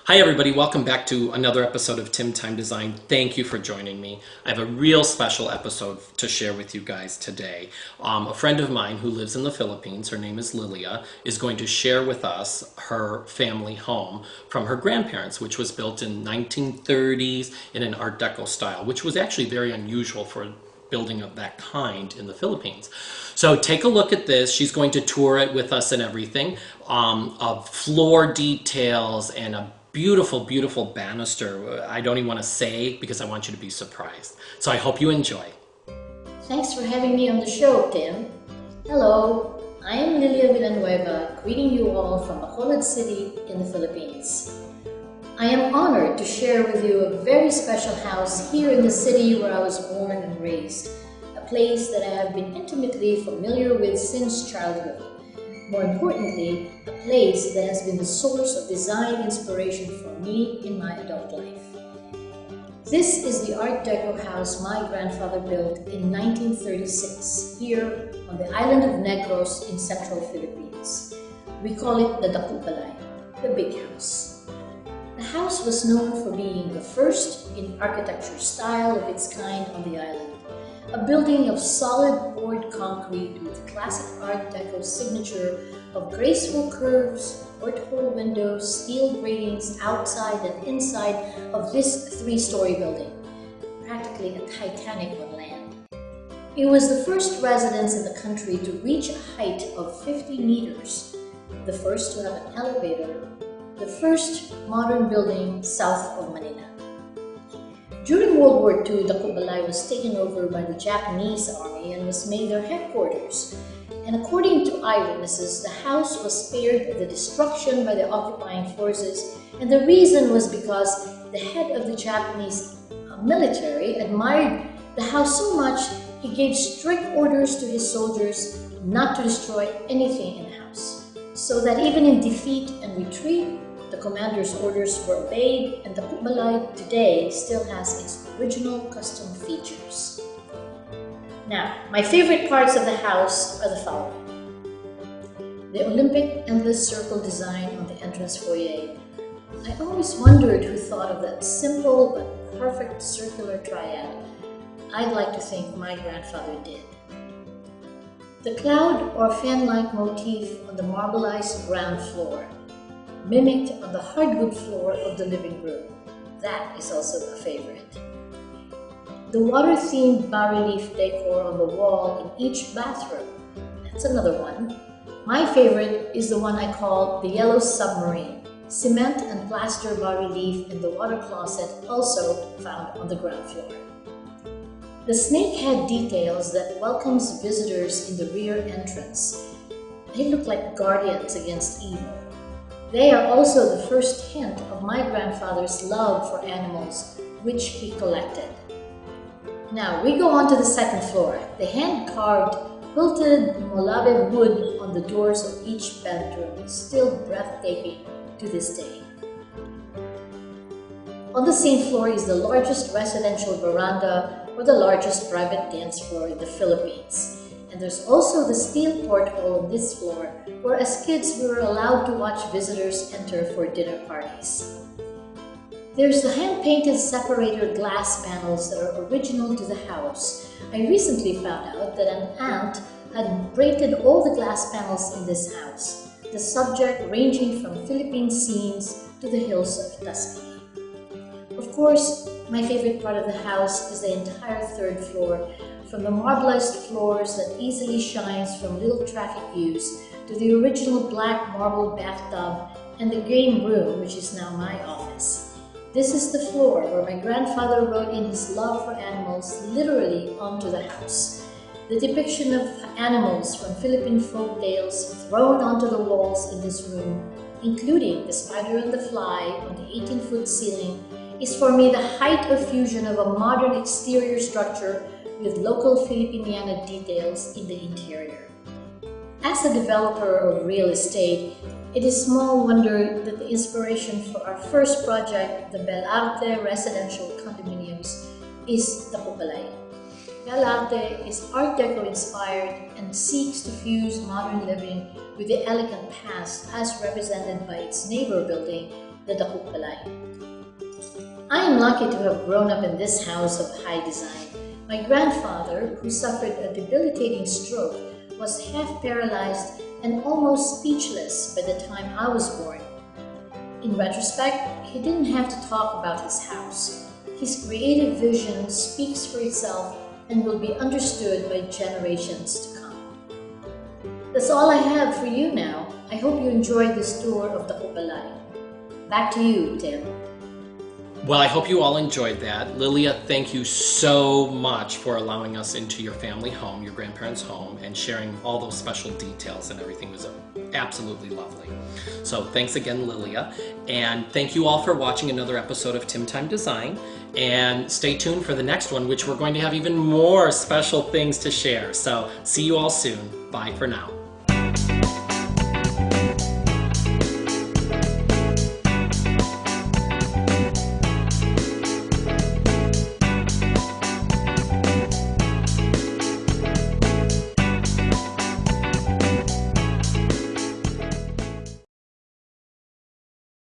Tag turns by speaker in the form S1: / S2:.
S1: Hi everybody, welcome back to another episode of Tim Time Design. Thank you for joining me. I have a real special episode to share with you guys today. A friend of mine who lives in the Philippines, her name is Lilia, is going to share with us her family home from her grandparents, which was built in 1930s in an Art Deco style, which was actually very unusual for a building of that kind in the Philippines. So take a look at this. She's going to tour it with us and everything, of floor details and a beautiful, beautiful banister. I don't even want to say because I want you to be surprised. So I hope you enjoy.
S2: Thanks for having me on the show, Tim. Hello, I am Lilia Villanueva, greeting you all from Bacolod City in the Philippines. I am honored to share with you a very special house here in the city where I was born and raised, a place that I have been intimately familiar with since childhood. More importantly, a place that has been the source of design inspiration for me in my adult life. This is the Art Deco house my grandfather built in 1936 here on the island of Negros in central Philippines. We call it the Deco, the big house. The house was known for being the first in architecture style of its kind on the island. A building of solid poured concrete with classic Art Deco signature of graceful curves, porthole windows, steel gratings outside and inside of this three-story building, practically a Titanic on land. It was the first residence in the country to reach a height of 50 meters, the first to have an elevator, the first modern building south of Manila. During World War II, Deco was taken over by the Japanese army and was made their headquarters. And according to eyewitnesses, the house was spared the destruction by the occupying forces, and the reason was because the head of the Japanese military admired the house so much he gave strict orders to his soldiers not to destroy anything in the house, so that even in defeat and retreat, the commander's orders were obeyed, and the Bacolod today still has its original custom features. Now, my favorite parts of the house are the following. The Olympic endless circle design on the entrance foyer. I always wondered who thought of that simple but perfect circular triad. I'd like to think my grandfather did. The cloud or fan-like motif on the marbleized ground floor, mimicked on the hardwood floor of the living room. That is also a favorite. The water-themed bas-relief decor on the wall in each bathroom. That's another one. My favorite is the one I call the Yellow Submarine. Cement and plaster bas-relief in the water closet, also found on the ground floor. The snakehead details that welcomes visitors in the rear entrance. They look like guardians against evil. They are also the first hint of my grandfather's love for animals, which he collected. Now we go on to the second floor. The hand-carved, quilted Molave wood on the doors of each bedroom is still breathtaking to this day. On the same floor is the largest residential veranda or the largest private dance floor in the Philippines. And there's also the steel porthole on this floor, where as kids we were allowed to watch visitors enter for dinner parties. There's the hand-painted separator glass panels that are original to the house. I recently found out that an aunt had braided all the glass panels in this house, the subject ranging from Philippine scenes to the hills of Tuscany. Of course, my favorite part of the house is the entire third floor, from the marbleized floors that easily shines from little traffic views to the original black marble bathtub and the game room, which is now my office. This is the floor where my grandfather wrote in his love for animals literally onto the house. The depiction of animals from Philippine folk tales thrown onto the walls in this room, including the spider and the fly on the 18-foot ceiling, is for me the height of fusion of a modern exterior structure with local Filipiniana details in the interior. As a developer of real estate, it is small wonder that the inspiration for our first project, the Arte residential condominiums, is Deco. Belle Arte is Art Deco inspired and seeks to fuse modern living with the elegant past as represented by its neighbor building the Deco. I am lucky to have grown up in this house of high design. My grandfather, who suffered a debilitating stroke, was half paralyzed and almost speechless by the time I was born. In retrospect, he didn't have to talk about his house. His creative vision speaks for itself and will be understood by generations to come. That's all I have for you now. I hope you enjoyed this tour of the Kupalay. Back to you, Tim.
S1: Well, I hope you all enjoyed that. Lilia, thank you so much for allowing us into your family home, your grandparents' home, and sharing all those special details and everything. Was absolutely lovely. So thanks again, Lilia. And thank you all for watching another episode of Tim Time Design. And stay tuned for the next one, which we're going to have even more special things to share. So see you all soon. Bye for now.